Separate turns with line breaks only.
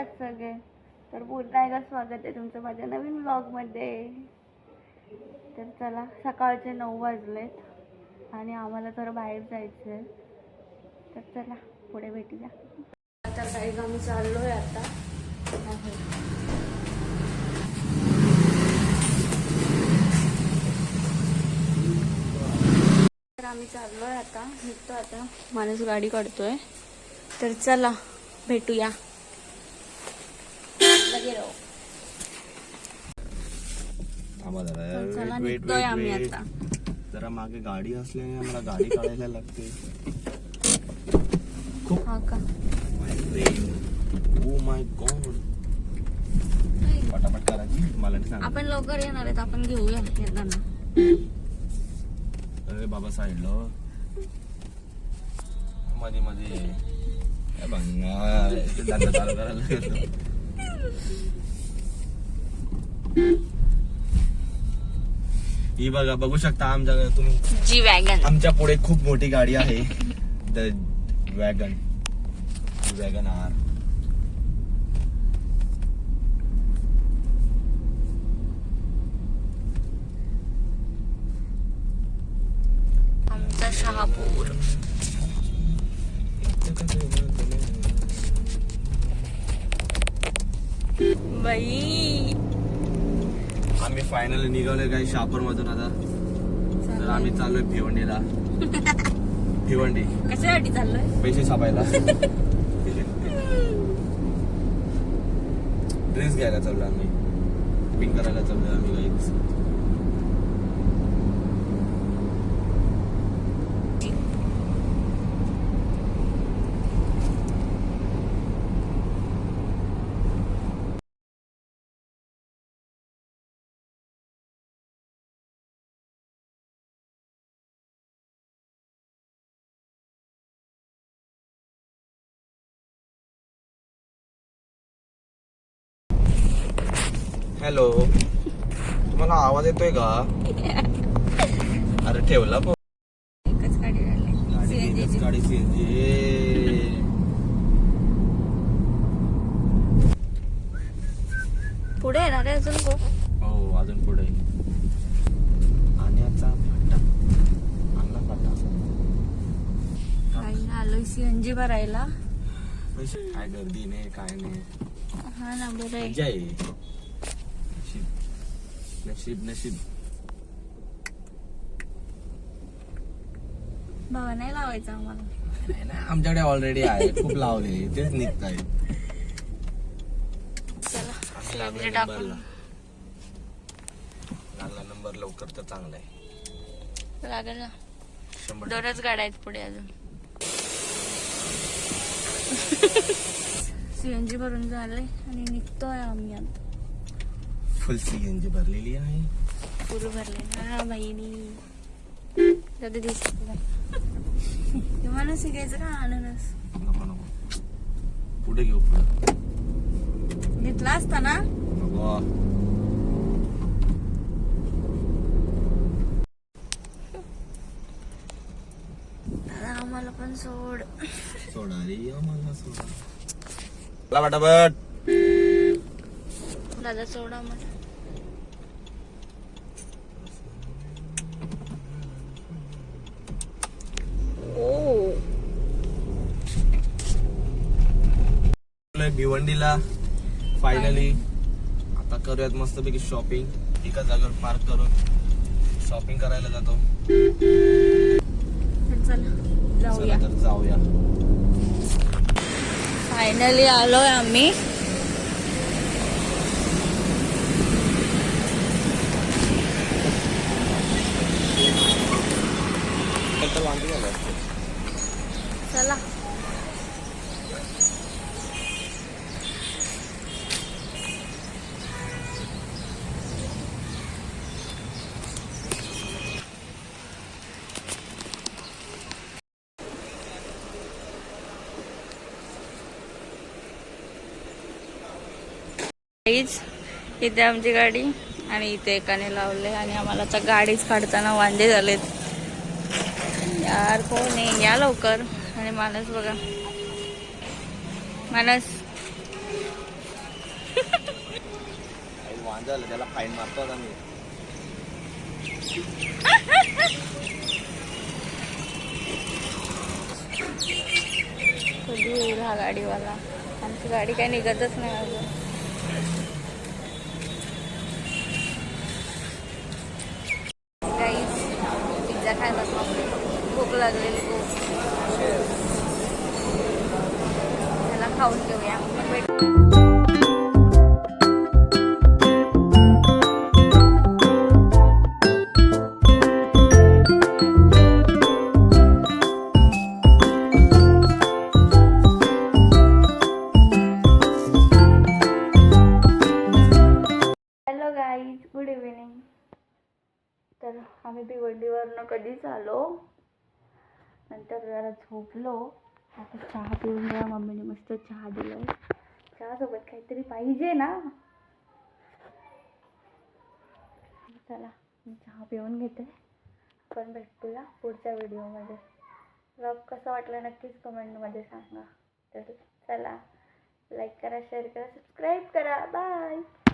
आहात सगळे? तर पुन्हा एकदा स्वागत आहे तुमचं माझ्या नवीन व्लॉगमध्ये. तर चला, सकाळचे 9 वाजलेत आणि आम्हाला तर बाहेर जायचं आहे. तर चला पुढे भेटूया. आता काही आम्ही चाललोय आता. तर आम्ही चाललोय आता, निघतो आता. माणूस गाडी काढतोय. तर चला भेटूया. चला निघतोय आम्ही आता.
जरा मागे गाडी असल्याने आम्हाला गाडी काढायला लागते.
हा का?
ओ माय गॉड, पटापट करा की मला नाही सांग.
आपण लवकर येणार आहेत, आपण घेऊया येताना.
अरे बाबा साईडला मध्ये मध्ये धंदा चालू करायला. ही बघा, बघू शकता आमच्या तुम्ही
जी वॅगन.
आमच्या पुढे खूप मोठी गाडी आहे. The wagon, wagon R.
आमचा शहापूर. बाई
आम्ही फायनली निघालोय काही शहापूर मधून आता. तर आम्ही चाललोय भिवंडीला. भिवंडी
कशासाठी चाललोय?
पैसे छापायला. ड्रेस घ्यायला चाललोय आम्ही, शॉपिंग करायला चाललोय आम्ही गाईज. हॅलो, तुम्हाला आवाज येतोय का? अरे ठेवला पण
एकच गाडी राहिली.
गाडी सीएनजी.
पुढे येणार आहे अजून को?
हो, अजून पुढे आण्याचा फाटा, अन्ना फाटा.
काही आलोय सीएनजी भरायला.
पैसे काय गर्दी नाही, काय नाही.
हा ना, बरं आहे.
मजा आहे. नशीब नशीब.
भावा नाही लावायचं आम्हाला.
नाही ना, आमच्याकडे ऑलरेडी आहे, खूप लावले, तेच निघत आहे.
चला लागले टाकून.
लागला नंबर लवकर तर चांगला आहे.
लागेल ना.
100.
दोनच गाड्या आहेत पुढे अजून. सीएनजी भरून झालंय आणि निघतोय आम्ही आता.
फुल सीएनजी भरलेली आहे.
फुल भरले ना बहिणी. दादा दिसत तुम्हाला शिकायचं का? अननस
नको नको, पुढे घेऊ. पुढे
घेतला असता ना.
नको.
दादा आम्हाला पण सोड.
सोडा रे आम्हाला, सोडा. चला पटापट.
दादा सोडा मला.
भिवंडीला फायनली. आता करूयात मस्तपैकी शॉपिंग. एका जागेवर पार्क करून शॉपिंग करायला जातो.
चला जाऊया.
तर जाऊया.
फायनली आलोय आम्ही. चला इथे आमची गाडी आणि इथे एकाने लावले आणि आम्हाला आता गाडीच काढताना वांदे झालेत. यार कोण आहे, या लवकर. आणि मानस बघा, मानस
वांजा आलं त्याला फाईन मारतो आता मी.
कधी येईल हा गाडीवाला? आमची गाडी काही निघतच नाही अजून. गाईस पिझ्झा खायला भूक लागलेली खूप. त्याला खाऊन घेऊया मग भेट. Hello guys, good evening. तर आम्ही भिवंडीवरनं कधीच आलो, नंतर जरा झोपलो. आता चहा पिऊन घ्या. मम्मीने मस्त चहा दिलाय. चहासोबत काहीतरी पाहिजे ना. चला मी चहा पिऊन घेते. आपण भेटूया पुढच्या व्हिडिओमध्ये. व्लॉग कसा वाटला नक्कीच कमेंटमध्ये सांगा. तर चला, लाईक करा, शेअर करा, सबस्क्राईब करा. बाय.